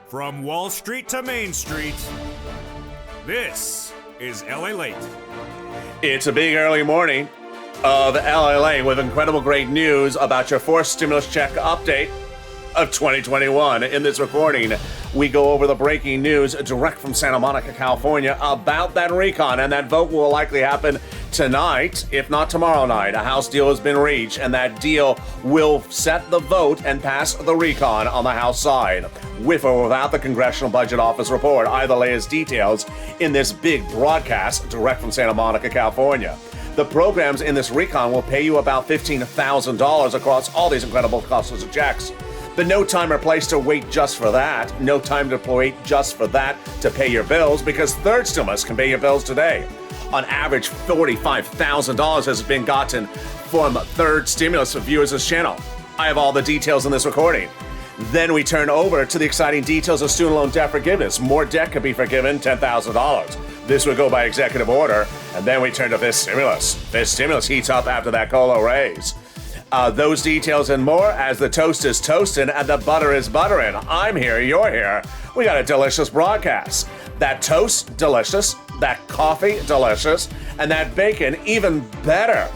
From Wall Street to Main Street, this is LALATE. It's a big early morning of LALATE with incredible great news about your fourth stimulus check update of 2021. In this recording, we go over the breaking news direct from Santa Monica, California about that recon, and that vote will likely happen tonight, if not tomorrow night. A House deal has been reached, and that deal will set the vote and pass the recon on the House side. With or without the Congressional Budget Office report, I have the latest details in this big broadcast direct from Santa Monica, California. The programs in this recon will pay you about $15,000 across all these incredible clusters of checks. But no time or place to wait just for that. No time to wait just for that to pay your bills, because third stimulus can pay your bills today. On average, $45,000 has been gotten from third stimulus for viewers of this channel. I have all the details in this recording. Then we turn over to the exciting details of student loan debt forgiveness. More debt could be forgiven, $10,000. This would go by executive order. And then we turn to this stimulus. This stimulus heats up after that COLA raise. Those details and more as the toast is toasting and the butter is buttering. I'm here, you're here. We got a delicious broadcast. That toast, delicious. That coffee, delicious. And that bacon, even better.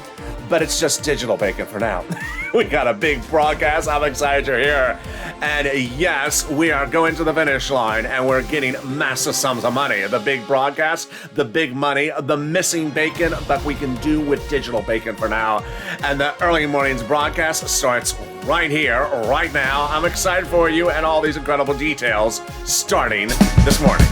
But it's just digital bacon for now. We got a big broadcast. I'm excited you're here. And yes, we are going to the finish line and we're getting massive sums of money. The big broadcast, the big money, the missing bacon, but we can do with digital bacon for now. And the early morning's broadcast starts right here, right now. I'm excited for you and all these incredible details starting this morning.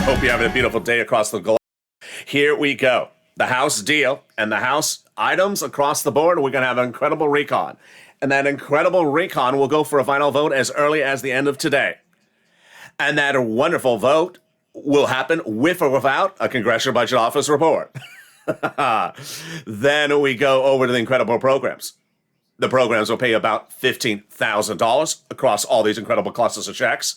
Hope you're having a beautiful day across the globe. Here we go. The House deal and the House items across the board. We're going to have an incredible recon. And that incredible recon will go for a final vote as early as the end of today. And that wonderful vote will happen with or without a Congressional Budget Office report. Then we go over to the incredible programs. The programs will pay about $15,000 across all these incredible clusters of checks.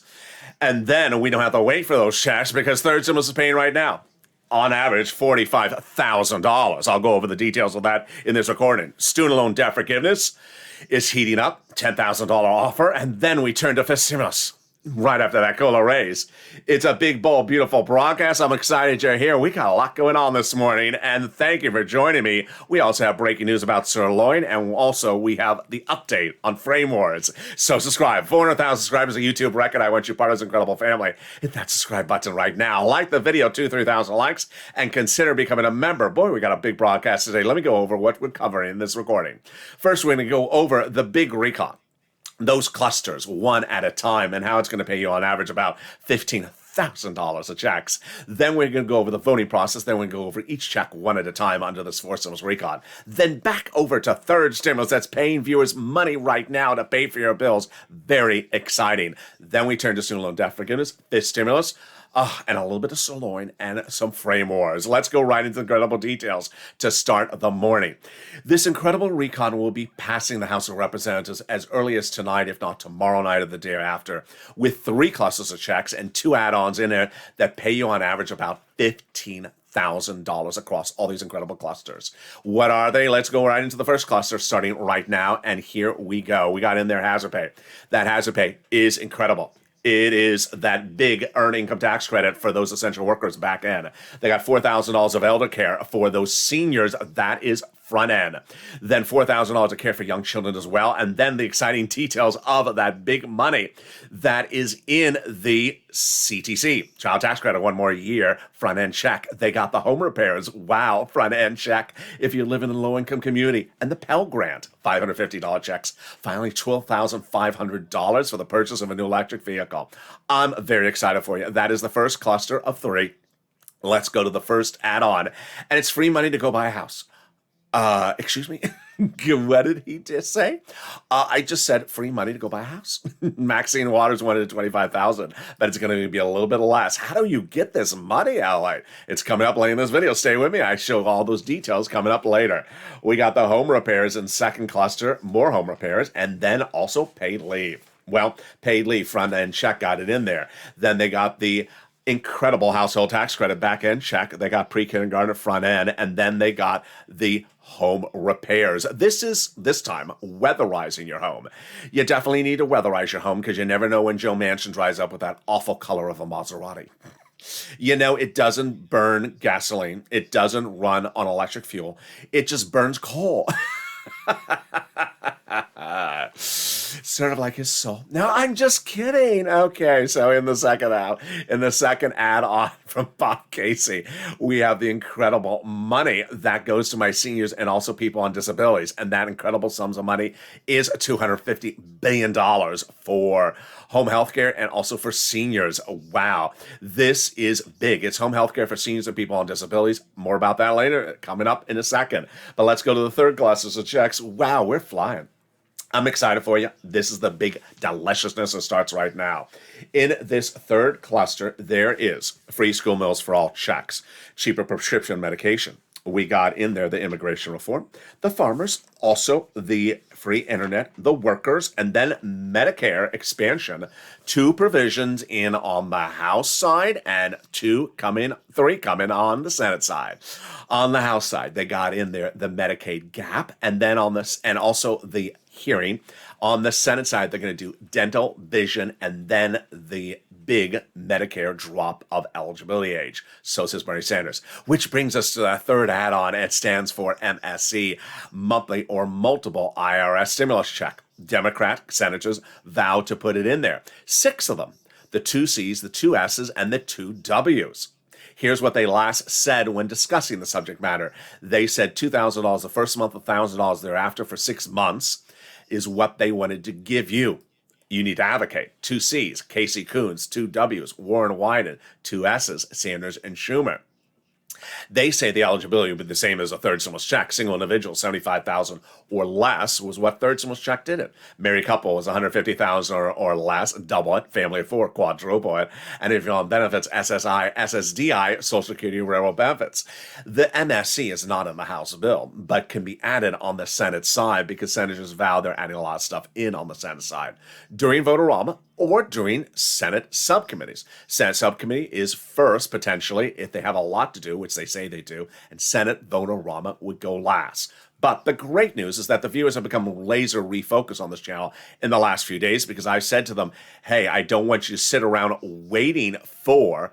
And then we don't have to wait for those checks because third stimulus is paying right now. On average, $45,000. I'll go over the details of that in this recording. Student loan debt forgiveness is heating up, $10,000 offer. And then we turn to fifth stimulus. Right after that COLA raise. It's a big, bold, beautiful broadcast. I'm excited you're here. We got a lot going on this morning, and thank you for joining me. We also have breaking news about sirloin, and also we have the update on frame wars. So subscribe. 400,000 subscribers, a YouTube record. I want you part of this incredible family. Hit that subscribe button right now. Like the video, 2,000-3,000 likes, and consider becoming a member. Boy, we got a big broadcast today. Let me go over what we're covering in this recording. First, we're going to go over the big recon. Those clusters one at a time and how it's going to pay you on average about $15,000 of checks. Then we're going to go over the voting process. Then we're going to go over each check one at a time under this fourth stimulus recon. Then back over to third stimulus that's paying viewers money right now to pay for your bills. Very exciting. Then we turn to student loan debt forgiveness, fifth stimulus. And a little bit of sirloin and some frame wars. Let's go right into the incredible details to start the morning. This incredible recon will be passing the House of Representatives as early as tonight, if not tomorrow night or the day after, with 3 clusters of checks and 2 add-ons in there that pay you on average about $15,000 across all these incredible clusters. What are they? Let's go right into the first cluster starting right now. And here we go. We got in there hazard pay. That hazard pay is incredible. It is that big earned income tax credit for those essential workers back end. They got $4,000 of elder care for those seniors. That is front end. Then $4,000 of care for young children as well. And then the exciting details of that big money that is in the CTC, child tax credit, 1 more year, front end check. They got the home repairs. Wow, front end check if you live in a low income community. And the Pell Grant, $550 checks. Finally, $12,500 for the purchase of a new electric vehicle. I'm very excited for you. That is the first cluster of 3. Let's go to the first add-on. And it's free money to go buy a house. Excuse me? What did he just say? I just said free money to go buy a house. Maxine Waters wanted $25,000, but it's going to be a little bit less. How do you get this money, LA? It's coming up later in this video. Stay with me. I show all those details coming up later. We got the home repairs in second cluster, more home repairs, and then also paid leave. Well, paid leave, front end check got it in there. Then they got the incredible household tax credit back end check. They got pre-kindergarten front end, and then they got the home repairs. This time weatherizing your home. You definitely need to weatherize your home because you never know when Joe Manchin dries up with that awful color of a Maserati. You know, it doesn't burn gasoline. It doesn't run on electric fuel. It just burns coal. Sort of like his soul. No, I'm just kidding. Okay, so in the second add-on from Bob Casey, we have the incredible money that goes to my seniors and also people on disabilities. And that incredible sums of money is $250 billion for home health care and also for seniors. Wow, this is big. It's home health care for seniors and people on disabilities. More about that later, coming up in a second. But let's go to the third cluster of checks. Wow, we're flying. I'm excited for you. This is the big deliciousness that starts right now. In this third cluster, there is free school meals for all checks, cheaper prescription medication. We got in there the immigration reform, the farmers, also the free internet, the workers, and then Medicare expansion. 2 provisions in on the House side and 3 coming on the Senate side. On the House side, they got in there the Medicaid gap, and then on this, and also the hearing. On the Senate side, they're going to do dental, vision, and then the big Medicare drop of eligibility age. So says Bernie Sanders. Which brings us to the third add-on. It stands for MSC, monthly or multiple IRS stimulus check. Democrat senators vowed to put it in there. 6 of them. The 2 C's, the 2 S's, and the 2 W's. Here's what they last said when discussing the subject matter. They said $2,000 the first month, $1,000 thereafter for 6 months is what they wanted to give you. You need to advocate. 2 C's, Casey Coons, 2 W's, Warren Wyden, 2 S's, Sanders and Schumer. They say the eligibility would be the same as a third stimulus check. Single individual, $75,000 or less was what third stimulus check did it. Married couple was $150,000 or less, double it. Family of 4, quadruple it. And if you're on benefits, SSI, SSDI, Social Security, railroad benefits. The MSC is not in the House bill, but can be added on the Senate side because senators vow they're adding a lot of stuff in on the Senate side. During vote-a-rama, or during Senate subcommittees. Senate subcommittee is first, potentially, if they have a lot to do, which they say they do, and Senate vote-a-rama would go last. But the great news is that the viewers have become laser refocused on this channel in the last few days because I said to them, hey, I don't want you to sit around waiting for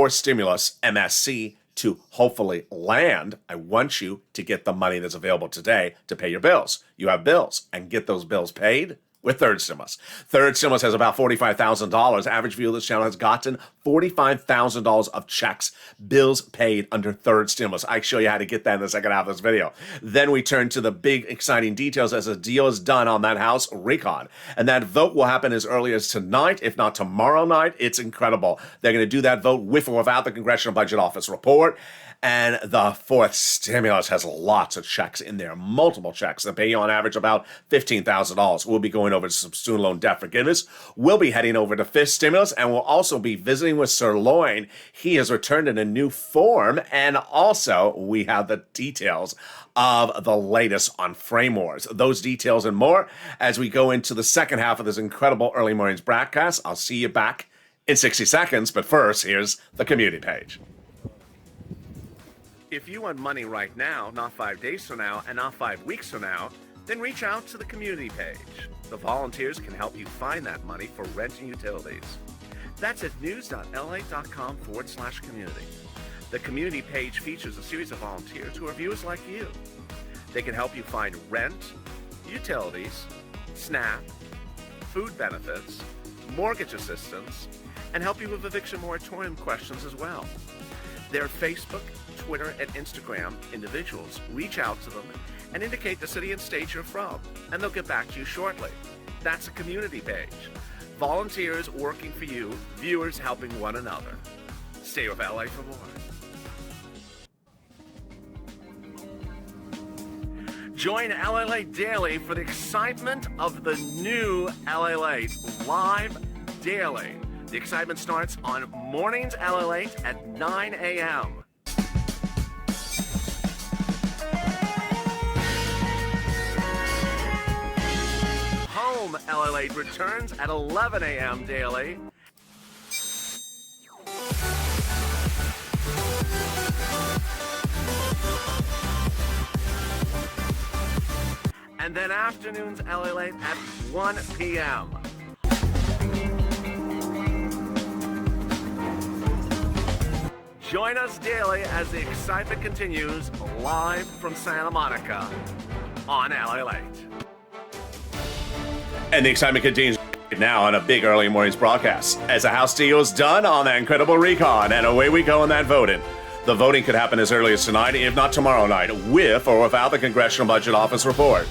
stimulus MSC to hopefully land. I want you to get the money that's available today to pay your bills. You have bills, and get those bills paid with third stimulus. Third stimulus has about $45,000. Average viewer of this channel has gotten $45,000 of checks, bills paid under third stimulus. I show you how to get that in the second half of this video. Then we turn to the big exciting details as a deal is done on that House recon. And that vote will happen as early as tonight, if not tomorrow night. It's incredible. They're going to do that vote with or without the Congressional Budget Office report. And the fourth stimulus has lots of checks in there, multiple checks that pay you on average about $15,000. We'll be going over to some student loan debt forgiveness. We'll be heading over to fifth stimulus, and we'll also be visiting with Sir Loin. He has returned in a new form, and also we have the details of the latest on frame wars. Those details and more as we go into the second half of this incredible early mornings broadcast. I'll see you back in 60 seconds, but first, here's the community page. If you want money right now, not 5 days from now, and not 5 weeks from now, then reach out to the community page. The volunteers can help you find that money for rent and utilities. That's at news.la.com/community. The community page features a series of volunteers who are viewers like you. They can help you find rent, utilities, SNAP, food benefits, mortgage assistance, and help you with eviction moratorium questions as well. Their Facebook, Twitter, and Instagram individuals reach out to them and indicate the city and state you're from, and they'll get back to you shortly. That's a community page. Volunteers working for you, viewers helping one another. Stay with LA for more. Join LALATE daily for the excitement of the new LALATE live daily. The excitement starts on mornings LALATE at 9 a.m. Home LALATE returns at 11 a.m. daily. And then afternoons LALATE at 1 p.m. Join us daily as the excitement continues live from Santa Monica on LALATE. And the excitement continues now on a big early mornings broadcast as the House deal is done on that incredible recon, and away we go in that voting. The voting could happen as early as tonight, if not tomorrow night, with or without the Congressional Budget Office report.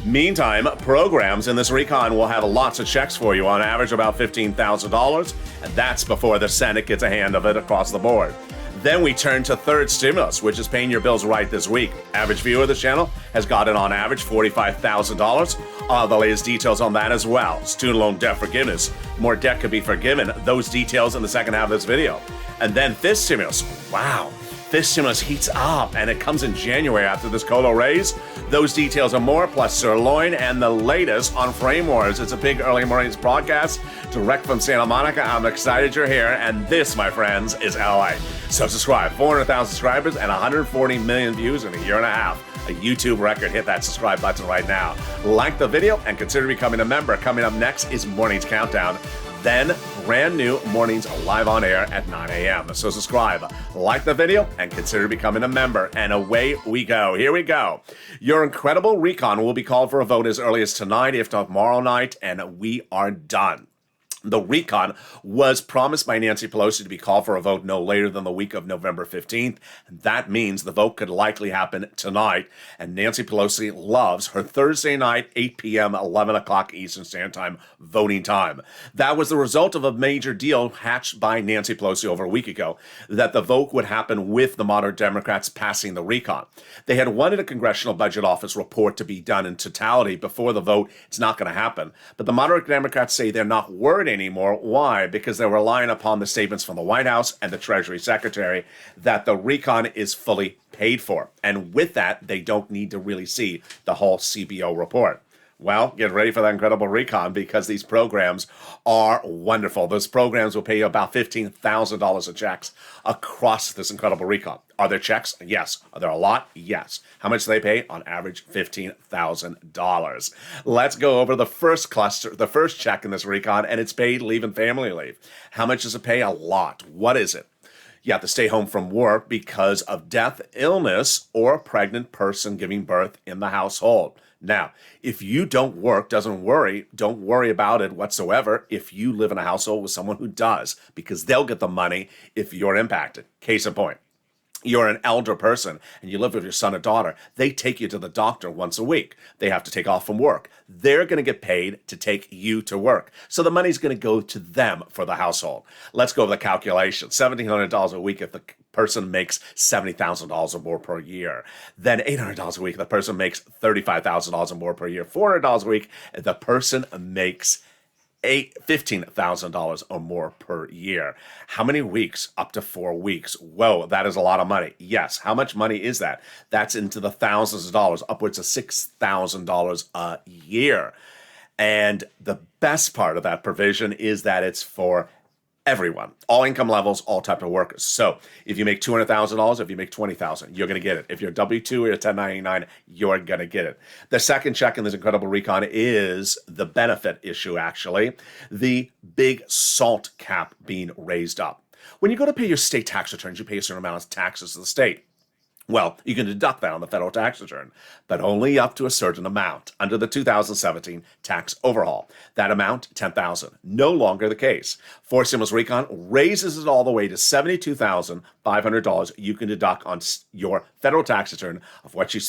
Meantime, programs in this recon will have lots of checks for you, on average about $15,000, and that's before the Senate gets a hand of it across the board. Then we turn to third stimulus, which is paying your bills right this week. Average viewer of the channel has gotten on average $45,000. All the latest details on that as well. Student loan debt forgiveness. More debt could be forgiven. Those details in the second half of this video. And then fifth stimulus. Wow. Fifth stimulus heats up, and it comes in January after this colo raise. Those details and more, plus sirloin and the latest on frame wars. It's a big early mornings broadcast direct from Santa Monica. I'm excited you're here, and this, my friends, is LA. So subscribe. 400,000 subscribers and 140 million views in a year and a half. A YouTube record. Hit that subscribe button right now. Like the video and consider becoming a member. Coming up next is Mornings Countdown. Then, brand new mornings live on air at 9 a.m. So subscribe, like the video, and consider becoming a member. And away we go. Here we go. Your incredible recon will be called for a vote as early as tonight, if not tomorrow night, and we are done. The recon was promised by Nancy Pelosi to be called for a vote no later than the week of November 15th. And that means the vote could likely happen tonight. And Nancy Pelosi loves her Thursday night, 8 p.m., 11 o'clock Eastern Standard Time voting time. That was the result of a major deal hatched by Nancy Pelosi over a week ago, that the vote would happen with the moderate Democrats passing the recon. They had wanted a Congressional Budget Office report to be done in totality before the vote. It's not going to happen. But the moderate Democrats say they're not worried anymore. Why? Because they're relying upon the statements from the White House and the Treasury Secretary that the recon is fully paid for. And with that, they don't need to really see the whole CBO report. Well, get ready for that incredible recon, because these programs are wonderful. Those programs will pay you about $15,000 of checks across this incredible recon. Are there checks? Yes. Are there a lot? Yes. How much do they pay? On average, $15,000. Let's go over the first cluster, the first check in this recon, and it's paid leave and family leave. How much does it pay? A lot. What is it? You have to stay home from work because of death, illness, or a pregnant person giving birth in the household. Now, if you don't work, don't worry about it whatsoever if you live in a household with someone who does, because they'll get the money if you're impacted. Case in point, you're an elder person and you live with your son or daughter. They take you to the doctor once a week. They have to take off from work. They're going to get paid to take you to work. So the money's going to go to them for the household. Let's go over the calculation. $1,700 a week if the person makes $70,000 or more per year. Then $800 a week if the person makes $35,000 or more per year. $400 a week if the person makes $15,000 or more per year. How many weeks? Up to 4 weeks. Whoa, that is a lot of money. Yes. How much money is that? That's into the thousands of dollars, upwards of $6,000 a year. And the best part of that provision is that it's for everyone, all income levels, all type of workers. So if you make $200,000, if you make $20,000, you're going to get it. If you're W-2 or 1099, you're going to get it. The second check in this incredible recon is the benefit issue, actually. The big SALT cap being raised up. When you go to pay your state tax returns, you pay a certain amount of taxes to the state. Well, you can deduct that on the federal tax return, but only up to a certain amount under the 2017 tax overhaul. That amount, $10,000. No longer the case. Fourth stimulus recon raises it all the way to $72,500 you can deduct on your federal tax return of what you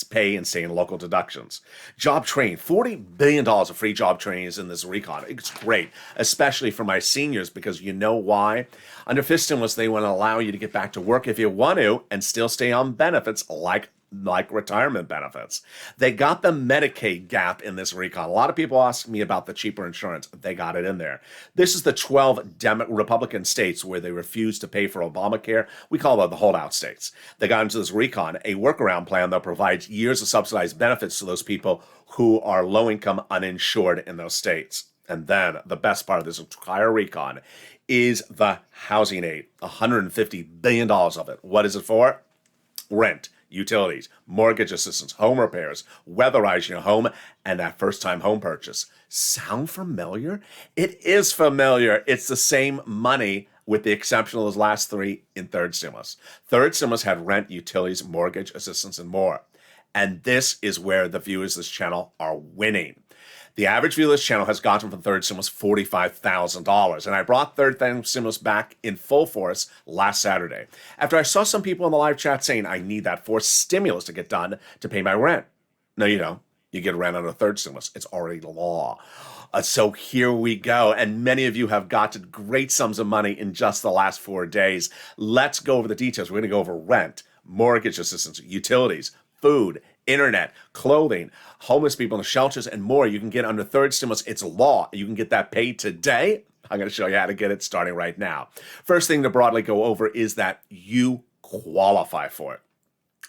pay in state and local deductions. Job training, $40 billion of free job training is in this recon. It's great, especially for my seniors, because you know why? Under fifth stimulus, they want to allow you to get back to work if you want to and still stay on benefits like like retirement benefits. They got the Medicaid gap in this recon. A lot of people ask me about the cheaper insurance. They got it in there. This is the 12 Republican states where they refused to pay for Obamacare. We call them the holdout states. They got into this recon, a workaround plan that provides years of subsidized benefits to those people who are low-income uninsured in those states. And then the best part of this entire recon is the housing aid, $150 billion of it. What is it for? Rent, utilities, mortgage assistance, home repairs, weatherizing your home, and that first-time home purchase. Sound familiar? It is familiar. It's the same money with the exception of those last three in third stimulus. Third stimulus had rent, utilities, mortgage assistance, and more. And this is where the viewers of this channel are winning. The average view of this channel has gotten from third stimulus $45,000. And I brought third stimulus back in full force last Saturday after I saw some people in the live chat saying, I need that fourth stimulus to get done to pay my rent. No, you don't. You get rent under third stimulus. It's already law. So here we go. And many of you have gotten great sums of money in just the last 4 days. Let's go over the details. We're going to go over rent, mortgage assistance, utilities, food, internet, clothing, homeless people in the shelters, and more. You can get under third stimulus. It's law. You can get that paid today. I'm going to show you how to get it starting right now. First thing to broadly go over is that you qualify for it.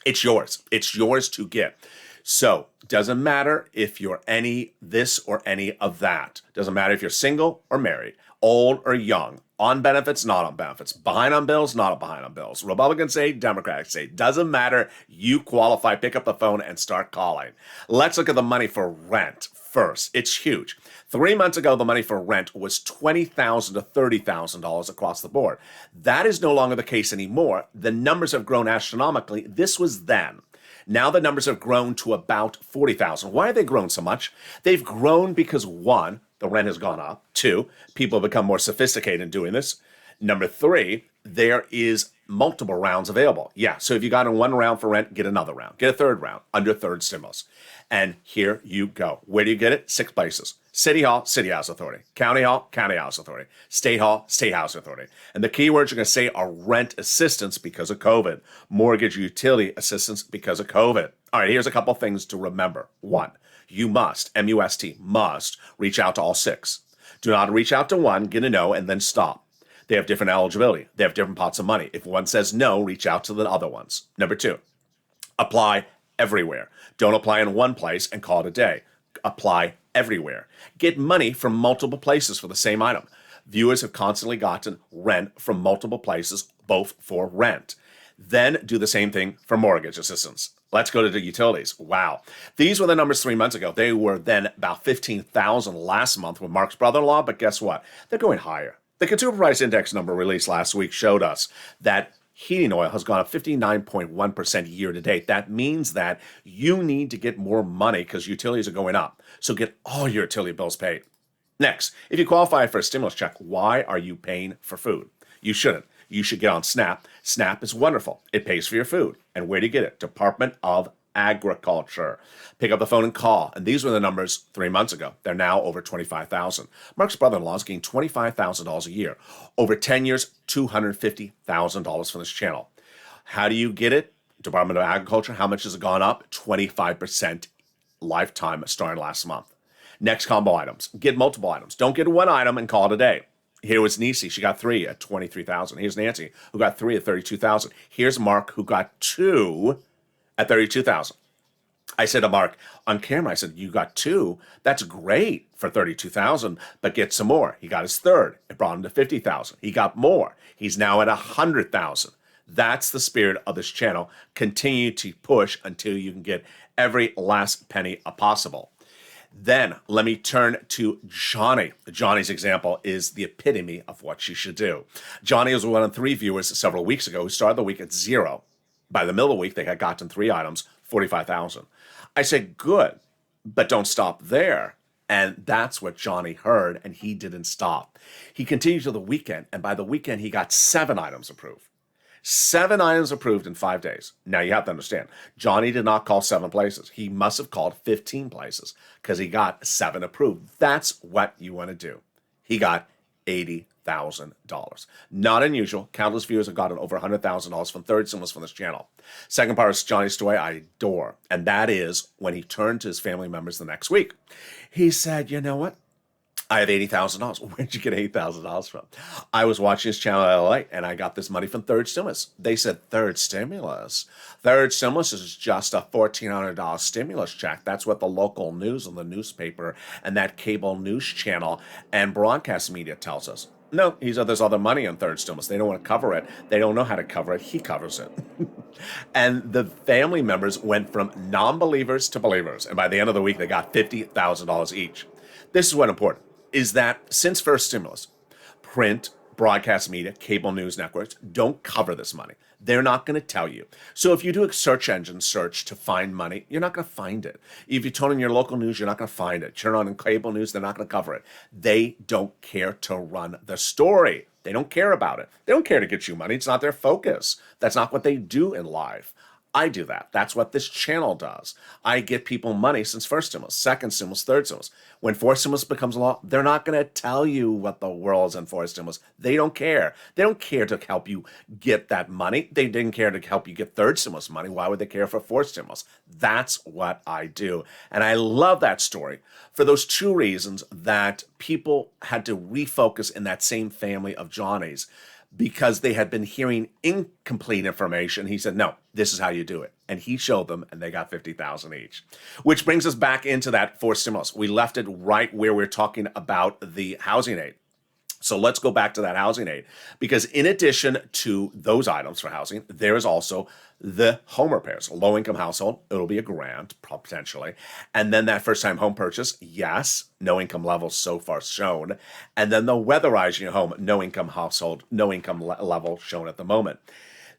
It's yours. It's yours to get. So doesn't matter if you're any this or any of that. Doesn't matter if you're single or married, old or young, on benefits, not on benefits, behind on bills, not behind on bills. Republicans say, Democrats say, doesn't matter. You qualify. Pick up the phone and start calling. Let's look at the money for rent first. It's huge. 3 months ago, the money for rent was $20,000 to $30,000 across the board. That is no longer the case anymore. The numbers have grown astronomically. This was then. Now the numbers have grown to about 40,000. Why have they grown so much? They've grown because, one, the rent has gone up. Two, people have become more sophisticated in doing this. Number three, there is multiple rounds available. Yeah, so if you got in one round for rent, get another round. Get a third round under third stimulus. And here you go. Where do you get it? 6 places. City Hall, City House Authority. County Hall, County House Authority. State Hall, State House Authority. And the key words you're going to say are rent assistance because of COVID. Mortgage utility assistance because of COVID. All right, here's a couple things to remember. One, you must, M-U-S-T, must reach out to all 6. Do not reach out to one, get a no, and then stop. They have different eligibility. They have different pots of money. If one says no, reach out to the other ones. Number 2, apply everywhere. Don't apply in one place and call it a day. Apply everywhere. Get money from multiple places for the same item. Viewers have constantly gotten rent from multiple places, both for rent. Then do the same thing for mortgage assistance. Let's go to the utilities. Wow. These were the numbers 3 months ago. They were then about 15,000 last month with Mark's brother-in-law, but guess what? They're going higher. The Consumer Price Index number released last week showed us that heating oil has gone up 59.1% year to date. That means that you need to get more money because utilities are going up. So get all your utility bills paid. Next, if you qualify for a stimulus check, why are you paying for food? You shouldn't. You should get on SNAP. SNAP is wonderful. It pays for your food. And where do you get it? Department of Agriculture. Pick up the phone and call. And these were the numbers 3 months ago. They're now over 25,000. Mark's brother-in-law is getting $25,000 a year. Over 10 years, $250,000 from this channel. How do you get it? Department of Agriculture. How much has it gone up? 25% lifetime starting last month. Next, combo items. Get multiple items. Don't get one item and call it a day. Here was Nisi. She got 3 at 23,000. Here's Nancy, who got 3 at 32,000. Here's Mark, who got 2 at 32,000. I said to Mark on camera, I said, you got 2. That's great for 32,000, but get some more. He got his third. It brought him to 50,000. He got more. He's now at 100,000. That's the spirit of this channel. Continue to push until you can get every last penny possible. Then let me turn to Johnny. Johnny's example is the epitome of what you should do. Johnny was one of 3 viewers several weeks ago who started the week at 0. By the middle of the week, they had gotten 3 items, 45,000. I said, good, but don't stop there. And that's what Johnny heard, and he didn't stop. He continued to the weekend, and by the weekend, he got 7 items approved. 7 items approved in 5 days. Now, you have to understand, Johnny did not call 7 places. He must have called 15 places because he got 7 approved. That's what you want to do. He got $80,000. Not unusual. Countless viewers have gotten over $100,000 from third stimulus from this channel. Second part is Johnny's story I adore, and that is when he turned to his family members the next week. He said, you know what? I have $80,000. Where'd you get $80,000 from? I was watching his channel LALATE, and I got this money from third stimulus. They said, third stimulus? Third stimulus is just a $1,400 stimulus check. That's what the local news and the newspaper and that cable news channel and broadcast media tells us. No, he said there's other money in third stimulus. They don't want to cover it. They don't know how to cover it. He covers it. And the family members went from non-believers to believers. And by the end of the week, they got $50,000 each. This is what's important, is that since first stimulus, print, broadcast media, cable news networks don't cover this money. They're not going to tell you. So if you do a search engine search to find money, you're not going to find it. If you turn on your local news, you're not going to find it. Turn on cable news, they're not going to cover it. They don't care to run the story. They don't care about it. They don't care to get you money. It's not their focus. That's not what they do in life. I do that. That's what this channel does. I get people money since first stimulus, second stimulus, third stimulus. When fourth stimulus becomes law, they're not going to tell you what the world's in fourth stimulus. They don't care. They don't care to help you get that money. They didn't care to help you get third stimulus money. Why would they care for fourth stimulus? That's what I do. And I love that story for those two reasons, that people had to refocus in that same family of Johnny's, because they had been hearing incomplete information. He said, no, this is how you do it. And he showed them, and they got $50,000 each. Which brings us back into that fourth stimulus. We left it right where we're talking about the housing aid. So let's go back to that housing aid, because in addition to those items for housing, there is also the home repairs. Low-income household, it'll be a grant, potentially. And then that first-time home purchase, yes, no income level so far shown. And then the weatherizing your home, no income household, no income level shown at the moment.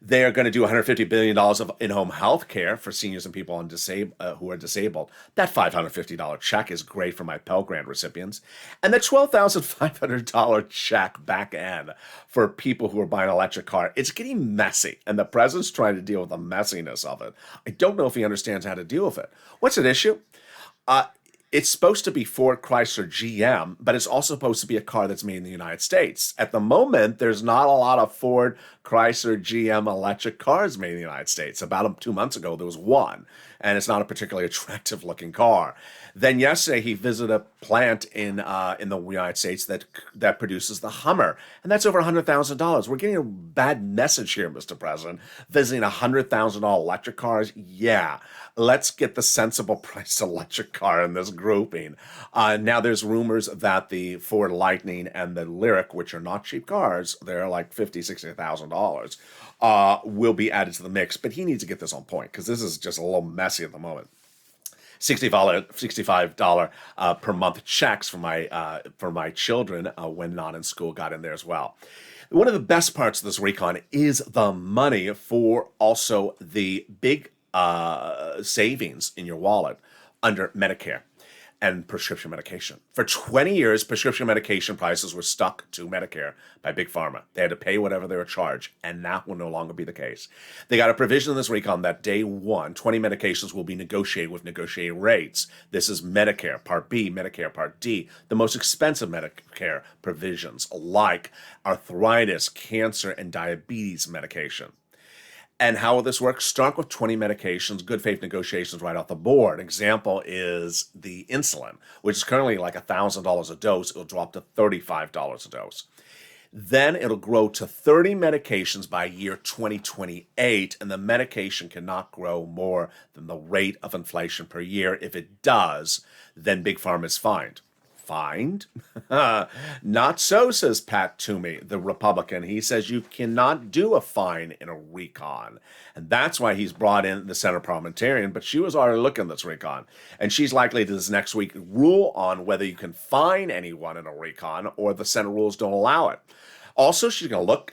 They're going to do $150 billion of in-home health care for seniors and people on who are disabled. That $550 check is great for my Pell Grant recipients. And the $12,500 check back end for people who are buying an electric car. It's getting messy, and the president's trying to deal with the messiness of it. I don't know if he understands how to deal with it. What's at issue? It's supposed to be Ford, Chrysler, GM, but it's also supposed to be a car that's made in the United States. At the moment, there's not a lot of Ford, Chrysler, GM electric cars made in the United States. About 2 months ago, there was one, and it's not a particularly attractive-looking car. Then yesterday, he visited a plant in the United States that produces the Hummer, and that's over $100,000. We're getting a bad message here, Mr. President. Visiting $100,000 electric cars, yeah. Let's get the sensible priced electric car in this grouping. Now there's rumors that the Ford Lightning and the Lyric, which are not cheap cars, they're like $50,000, $60,000, will be added to the mix. But he needs to get this on point, because this is just a little messy at the moment. $65 per month checks for my children when not in school got in there as well. One of the best parts of this recon is the money for also the big savings in your wallet under Medicare and prescription medication. For 20 years, prescription medication prices were stuck to Medicare by Big Pharma. They had to pay whatever they were charged, and that will no longer be the case. They got a provision in this recon that day one, 20 medications will be negotiated with negotiated rates. This is Medicare Part B, Medicare Part D, the most expensive Medicare provisions like arthritis, cancer, and diabetes medication. And how will this work? Start with 20 medications, good faith negotiations right off the board. Example is the insulin, which is currently like $1,000 a dose. It'll drop to $35 a dose. Then it'll grow to 30 medications by year 2028, and the medication cannot grow more than the rate of inflation per year. If it does, then Big Pharma is fined. Fined? Not so, says Pat Toomey, the Republican. He says you cannot do a fine in a recon. And that's why he's brought in the Senate parliamentarian, but she was already looking at this recon. And she's likely to this next week rule on whether you can fine anyone in a recon or the Senate rules don't allow it. Also, she's going to look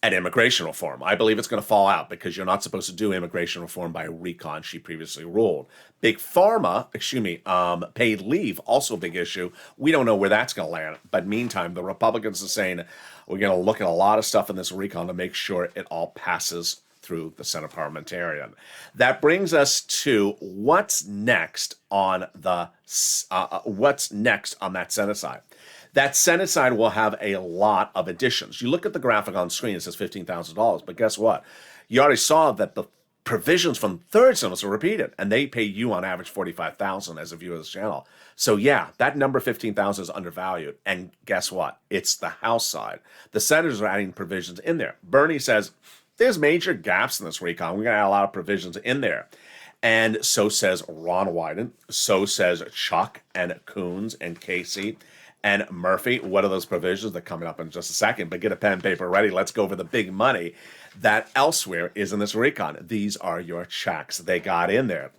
at immigration reform. I believe it's going to fall out because you're not supposed to do immigration reform by recon, she previously ruled. Big Pharma, paid leave, also a big issue. We don't know where that's going to land. But meantime, the Republicans are saying we're going to look at a lot of stuff in this recon to make sure it all passes through the Senate parliamentarian. That brings us to what's next on that Senate side. That Senate side will have a lot of additions. You look at the graphic on screen, it says $15,000, but guess what? You already saw that the provisions from third cinemas are repeated, and they pay you on average $45,000 as a viewer of this channel. So yeah, that number 15,000 is undervalued. And guess what? It's the House side. The senators are adding provisions in there. Bernie says there's major gaps in this recon. We're going to add a lot of provisions in there. And so says Ron Wyden. So says Chuck and Coons and Casey and Murphy. What are those provisions? They're coming up in just a second, but get a pen and paper ready. Let's go over the big money that elsewhere is in this recon. These are your checks they got in there.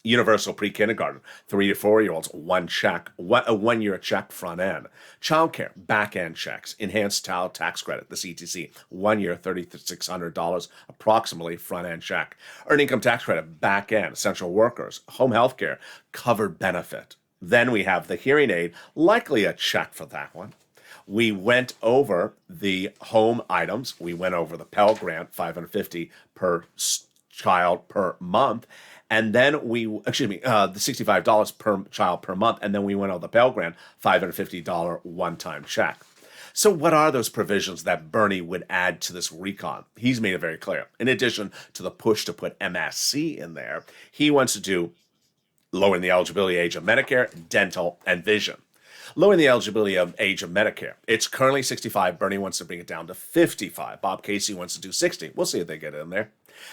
Universal pre-kindergarten, 3 to 4 year olds, one check, a 1 year check front end. Childcare, back end checks. Enhanced child tax credit, the CTC, 1 year, $3,600 approximately front end check. Earned income tax credit, back end. Essential workers, home health care, covered benefit. Then we have the hearing aid, likely a check for that one. We went over the home items. We went over the Pell Grant, $550 per child per month. And then the $65 per child per month. And then we went over the Pell Grant, $550 one-time check. So what are those provisions that Bernie would add to this recon? He's made it very clear. In addition to the push to put MSC in there, he wants to do lowering the eligibility age of Medicare, dental, and vision. Lowering the eligibility of age of Medicare. It's currently 65. Bernie wants to bring it down to 55. Bob Casey wants to do 60. We'll see if they get it in there.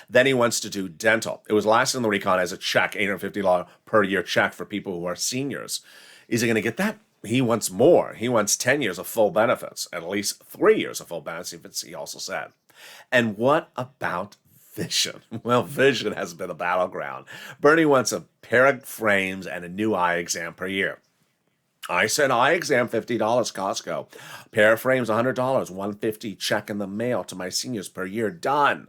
Then he wants to do dental. It was last in the recon as a check, $850 per year check for people who are seniors. Is he going to get that? He wants more. He wants 10 years of full benefits, at least 3 years of full benefits, he also said. And what about vision? Well, vision has been a battleground. Bernie wants a pair of frames and a new eye exam per year. I said eye exam, $50, Costco. Pair of frames, $100, $150 check in the mail to my seniors per year, done.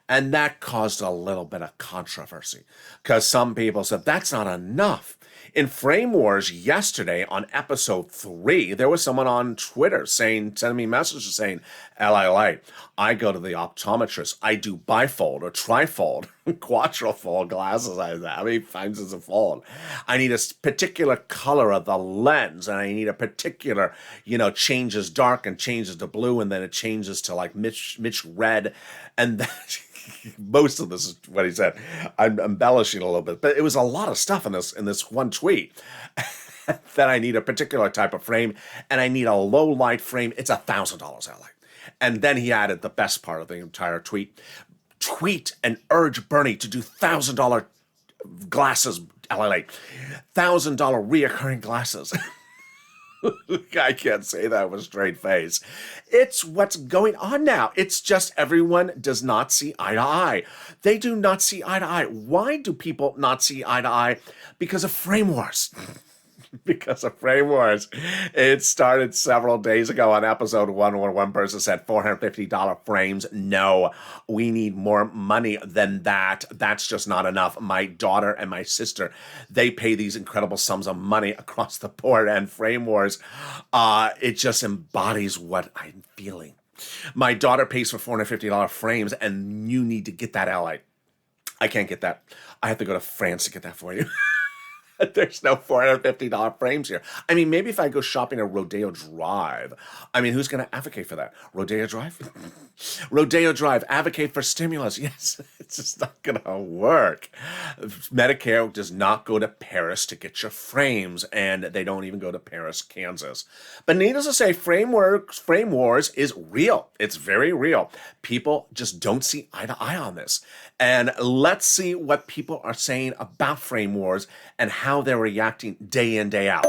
And that caused a little bit of controversy because some people said that's not enough. In Frame Wars yesterday on episode 3, there was someone on Twitter sending me messages saying, LALATE, I go to the optometrist. I do bifold or trifold, quadrifold glasses. How many times is a fold? I need a particular color of the lens, and I need a particular, changes dark and changes to blue, and then it changes to like Mitch red, and that. Most of this is what he said. I'm embellishing a little bit, but it was a lot of stuff in this one tweet. That I need a particular type of frame, and I need a low light frame. It's $1,000, LA. And then he added the best part of the entire tweet. Tweet and urge Bernie to do $1,000 glasses, LA. $1,000 reoccurring glasses. I can't say that with a straight face. It's what's going on now. It's just everyone does not see eye to eye. They do not see eye to eye. Why do people not see eye to eye? Because of frame wars. Because of frame wars. It started several days ago on episode 1 where one person said $450 frames. No, we need more money than that. That's just not enough. My daughter and my sister, they pay these incredible sums of money across the board, and frame wars, it just embodies what I'm feeling. My daughter pays for $450 frames, and you need to get that, LA. I can't get that. I have to go to France to get that for you. There's no $450 frames here. I mean, maybe if I go shopping at Rodeo Drive, who's going to advocate for that? Rodeo Drive? Rodeo Drive, advocate for stimulus. Yes, it's just not going to work. Medicare does not go to Paris to get your frames, and they don't even go to Paris, Kansas. But needless to say, frame wars is real. It's very real. People just don't see eye to eye on this. And let's see what people are saying about frame wars and how they're reacting day in, day out.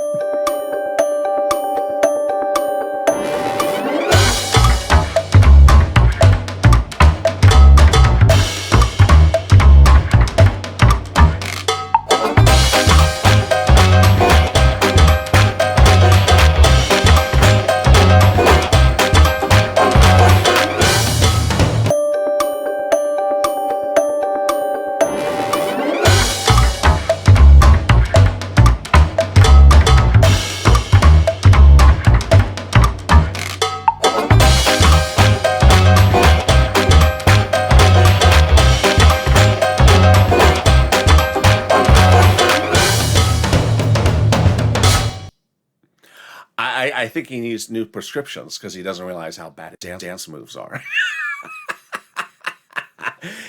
I think he needs new prescriptions because he doesn't realize how bad his dance moves are.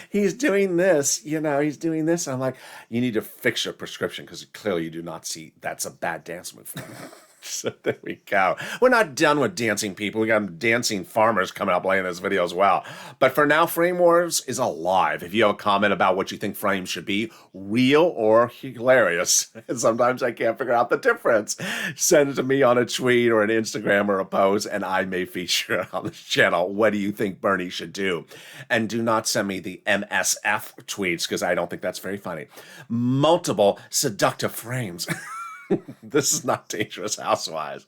He's doing this, he's doing this. I'm like, you need to fix your prescription because clearly you do not see that's a bad dance move. So there we go. We're not done with dancing people. We got dancing farmers coming up later in this video as well. But for now, Frame Wars is alive. If you have a comment about what you think frames should be, real or hilarious, and sometimes I can't figure out the difference, send it to me on a tweet or an Instagram or a post, and I may feature it on this channel. What do you think Bernie should do? And do not send me the MSF tweets because I don't think that's very funny. Multiple seductive frames. This is not Dangerous Housewives.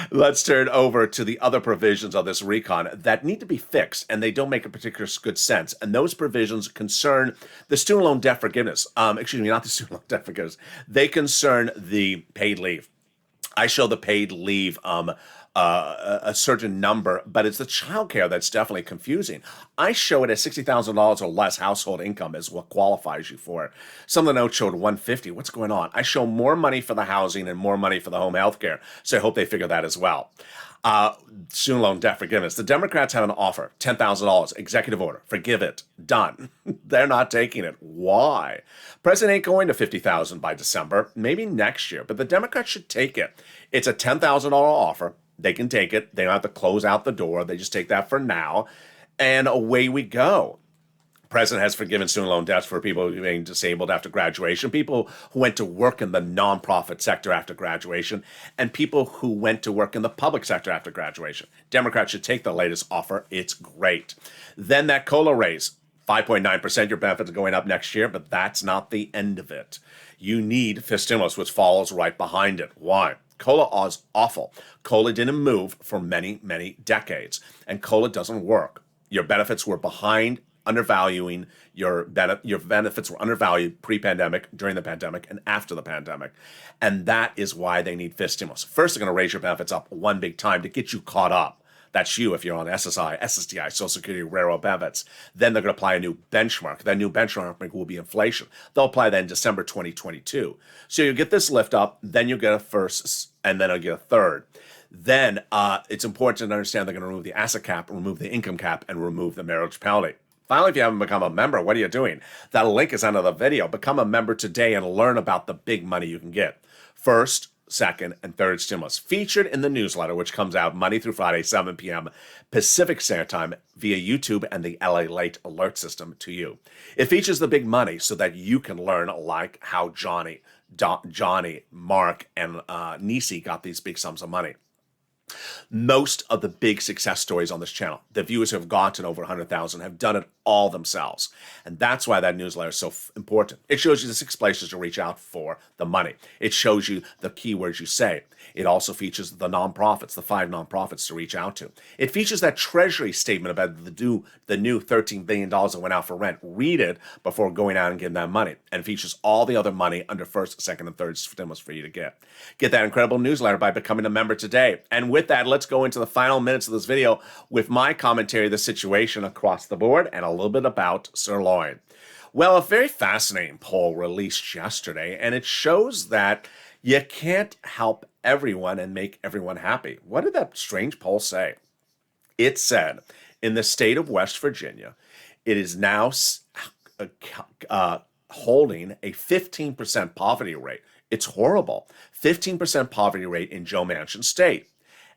Let's turn over to the other provisions of this recon that need to be fixed, and they don't make a particular good sense. And those provisions concern the student loan debt forgiveness. Excuse me, not the student loan debt forgiveness. They concern the paid leave. I show the paid leave a certain number, but it's the childcare that's definitely confusing. I show it as $60,000 or less household income is what qualifies you for it. Some of the notes showed 150. What's going on? I show more money for the housing and more money for the home health care, so I hope they figure that as well. Student loan debt forgiveness. The Democrats have an offer, $10,000, executive order, forgive it, done. They're not taking it. Why? President ain't going to $50,000 by December, maybe next year, but the Democrats should take it. It's a $10,000 offer. They can take it. They don't have to close out the door. They just take that for now, and away we go. President has forgiven student loan debts for people being disabled after graduation, people who went to work in the nonprofit sector after graduation, and people who went to work in the public sector after graduation. Democrats should take the latest offer. It's great. Then that COLA raise, 5.9%, your benefits are going up next year, but that's not the end of it. You need fiscal stimulus, which follows right behind it. Why? COLA is awful. COLA didn't move for many, many decades, and COLA doesn't work. Your benefits were behind, undervaluing your benefits were undervalued pre-pandemic, during the pandemic, and after the pandemic. And that is why they need fiscal stimulus. First, they're going to raise your benefits up one big time to get you caught up. That's you if you're on SSI, SSDI, Social Security, railroad benefits. Then they're going to apply a new benchmark. That new benchmark will be inflation. They'll apply that in December 2022. So you get this lift up, then you get a first, and then you'll get a third. Then it's important to understand they're going to remove the asset cap, remove the income cap, and remove the marriage penalty. Finally, if you haven't become a member, what are you doing? That link is under the video. Become a member today and learn about the big money you can get. First, second, and third stimulus featured in the newsletter, which comes out Monday through Friday, 7 p.m. Pacific Standard Time via YouTube and the LALATE alert system to you. It features the big money so that you can learn like how Johnny, Mark, and Nisi got these big sums of money. Most of the big success stories on this channel, the viewers who have gotten over 100,000 have done it all themselves. And that's why that newsletter is so important. It shows you the 6 places to reach out for the money. It shows you the keywords you say. It also features the nonprofits, the 5 nonprofits to reach out to. It features that Treasury statement about the new $13 billion that went out for rent. Read it before going out and getting that money. And it features all the other money under first, second, and third stimulus for you to get. Get that incredible newsletter by becoming a member today. And with that, let's go into the final minutes of this video with my commentary of the situation across the board and a little bit about sirloin. Well, a very fascinating poll released yesterday, and it shows that you can't help everyone and make everyone happy. What did that strange poll say? It said, in the state of West Virginia, it is now holding a 15% poverty rate. It's horrible. 15% poverty rate in Joe Manchin's state.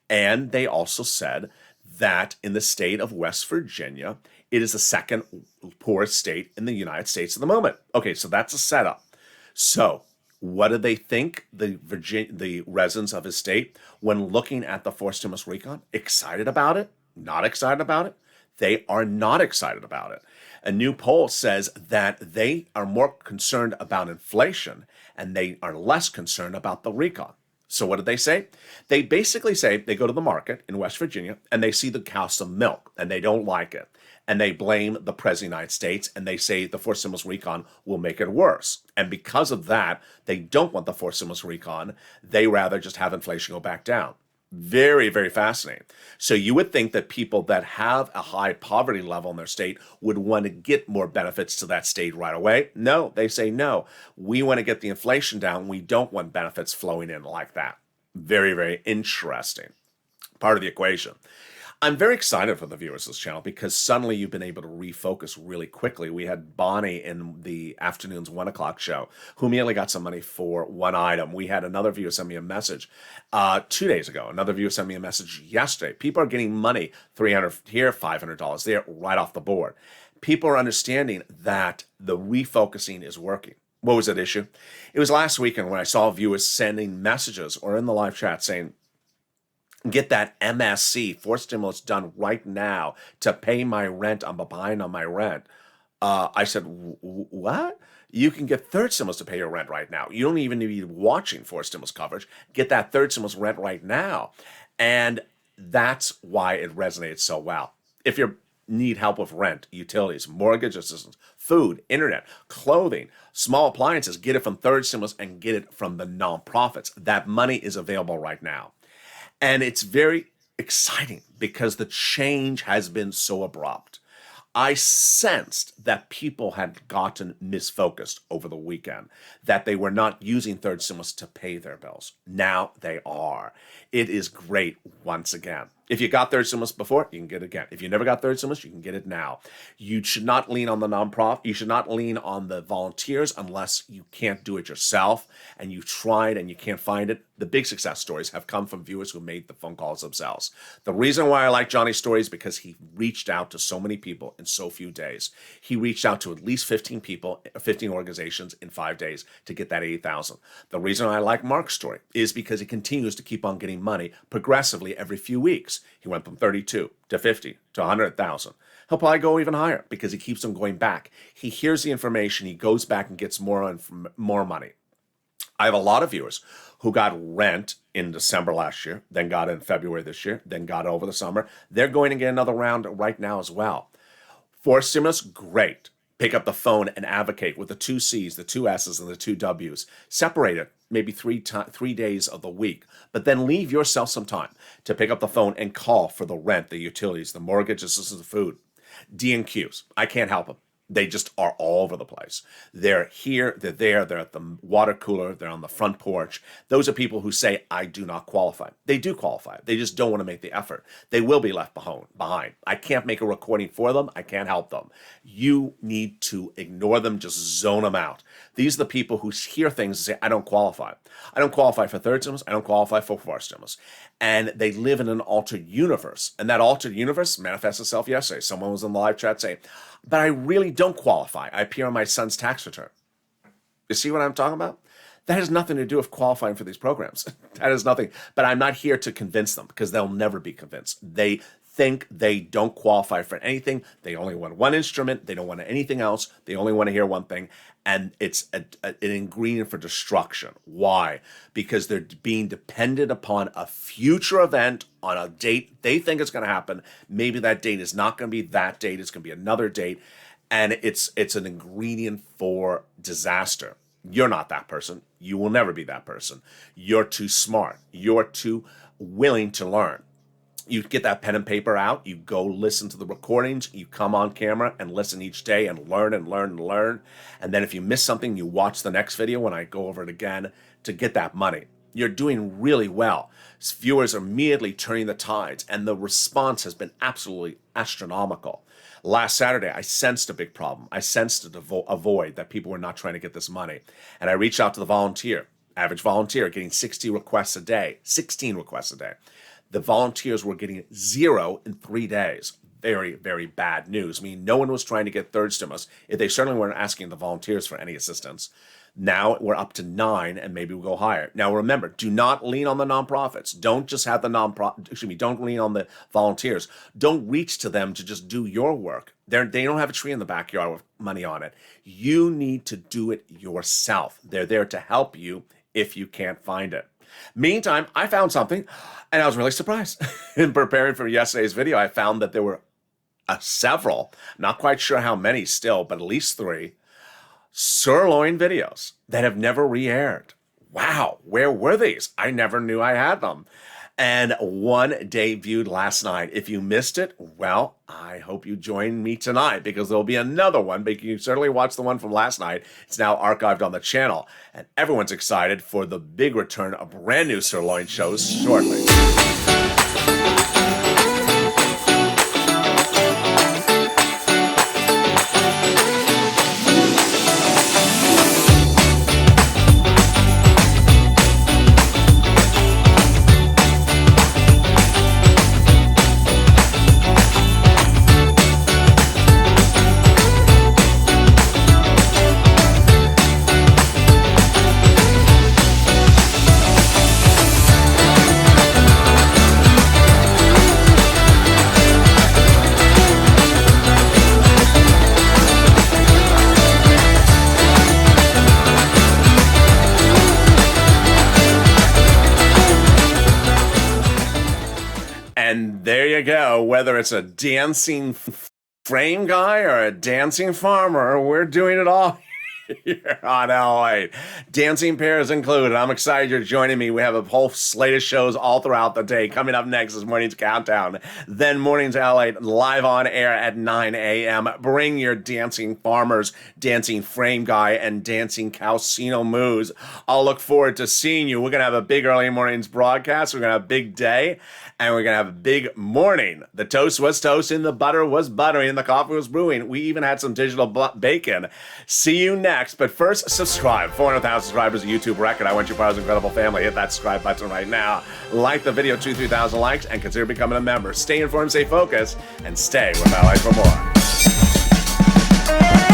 And they also said that in the state of West Virginia, it is the second poorest state in the United States at the moment. Okay, so that's a setup. So what do they think, the residents of his state, when looking at the forced stimulus recon? Excited about it? Not excited about it? They are not excited about it. A new poll says that they are more concerned about inflation and they are less concerned about the recon. So what did they say? They basically say they go to the market in West Virginia and they see the cost of milk and they don't like it. And they blame the President of the United States and they say the forced stimulus recon will make it worse. And because of that, they don't want the forced stimulus recon. They rather just have inflation go back down. Very, very fascinating. So you would think that people that have a high poverty level in their state would want to get more benefits to that state right away. No, they say no. We want to get the inflation down. We don't want benefits flowing in like that. Very, very interesting. part of the equation. I'm very excited for the viewers of this channel because suddenly you've been able to refocus really quickly. We had Bonnie in the afternoon's 1 o'clock show who immediately got some money for one item. We had another viewer send me a message 2 days ago. Another viewer sent me a message yesterday. People are getting money, $300 here, $500 there, right off the board. People are understanding that the refocusing is working. What was that issue? It was last weekend when I saw viewers sending messages or in the live chat saying, get that MSC, forced stimulus, done right now to pay my rent. I'm behind on my rent. I said, what? You can get third stimulus to pay your rent right now. You don't even need to be watching forced stimulus coverage. Get that third stimulus rent right now. And that's why it resonates so well. If you need help with rent, utilities, mortgage assistance, food, internet, clothing, small appliances, get it from third stimulus and get it from the nonprofits. That money is available right now. And it's very exciting because the change has been so abrupt. I sensed that people had gotten misfocused over the weekend, that they were not using third stimulus to pay their bills. Now they are. It is great once again. If you got third stimulus before, you can get it again. If you never got third stimulus, you can get it now. You should not lean on the nonprofit. You should not lean on the volunteers unless you can't do it yourself and you've tried and you can't find it. The big success stories have come from viewers who made the phone calls themselves. The reason why I like Johnny's story is because he reached out to so many people in so few days. He reached out to at least 15 people, 15 organizations in 5 days to get that $8,000. The reason I like Mark's story is because he continues to keep on getting money progressively every few weeks. He went from 32 to 50 to 100,000. He'll probably go even higher because he keeps on going back. He hears the information, he goes back and gets more money. I have a lot of viewers who got rent in December last year, then got it in February this year, then got it over the summer. They're going to get another round right now as well. For stimulus, great. Pick up the phone and advocate with the 2 C's, the 2 S's, and the 2 W's. Separate it maybe 3 days of the week, but then leave yourself some time to pick up the phone and call for the rent, the utilities, the mortgage, assistance, the food. D&Qs. I can't help them. They just are all over the place. They're here, they're there, they're at the water cooler, they're on the front porch. Those are people who say, I do not qualify. They do qualify. They just don't want to make the effort. They will be left behind. I can't make a recording for them. I can't help them. You need to ignore them, just zone them out. These are the people who hear things and say, I don't qualify. I don't qualify for third stimulus. I don't qualify for fourth stimulus. And they live in an altered universe. And that altered universe manifests itself yesterday. Someone was in the live chat saying, but I really don't qualify. I appear on my son's tax return. You see what I'm talking about? That has nothing to do with qualifying for these programs. That is nothing. But I'm not here to convince them because they'll never be convinced. They think they don't qualify for anything. They only want one instrument. They don't want anything else. They only want to hear one thing. And it's an ingredient for destruction. Why? Because they're being dependent upon a future event on a date they think it's going to happen. Maybe that date is not going to be that date. It's going to be another date. And it's an ingredient for disaster. You're not that person. You will never be that person. You're too smart. You're too willing to learn. You get that pen and paper out, you go listen to the recordings, you come on camera and listen each day and learn and learn and learn. And then if you miss something, you watch the next video when I go over it again to get that money. You're doing really well. Viewers are immediately turning the tides, and the response has been absolutely astronomical. Last Saturday, I sensed a big problem. I sensed a void that people were not trying to get this money. And I reached out to the volunteer, average volunteer, getting 16 requests a day. The volunteers were getting 0 in 3 days. Very, very bad news. I mean, no one was trying to get third stimulus. They certainly weren't asking the volunteers for any assistance. Now we're up to 9, and maybe we'll go higher. Now remember, do not lean on the nonprofits. Don't just have don't lean on the volunteers. Don't reach to them to just do your work. They don't have a tree in the backyard with money on it. You need to do it yourself. They're there to help you if you can't find it. Meantime, I found something, and I was really surprised. In preparing for yesterday's video, I found that there were several, not quite sure how many still, but at least 3, sirloin videos that have never re-aired. Wow, where were these? I never knew I had them. And one debuted last night. If you missed it, well, I hope you join me tonight because there'll be another one, but you can certainly watch the one from last night. It's now archived on the channel, and everyone's excited for the big return of brand new sirloin shows shortly. whether it's a dancing frame guy or a dancing farmer, we're doing it all here on LALATE. Dancing pairs included. I'm excited you're joining me. We have a whole slate of shows all throughout the day. Coming up next is Morning's Countdown. Then Morning's LALATE live on air at 9 a.m. Bring your dancing farmers, dancing frame guy, and dancing calcino moves. I'll look forward to seeing you. We're going to have a big early morning's broadcast. We're going to have a big day. And we're going to have a big morning. The toast was toasting, the butter was buttering, and the coffee was brewing. We even had some digital bacon. See you next. But first, subscribe. 400,000 subscribers, a YouTube record. I want you part of this incredible family. Hit that subscribe button right now. Like the video, 2,000-3,000 likes, and consider becoming a member. Stay informed, stay focused, and stay with LALATE for more.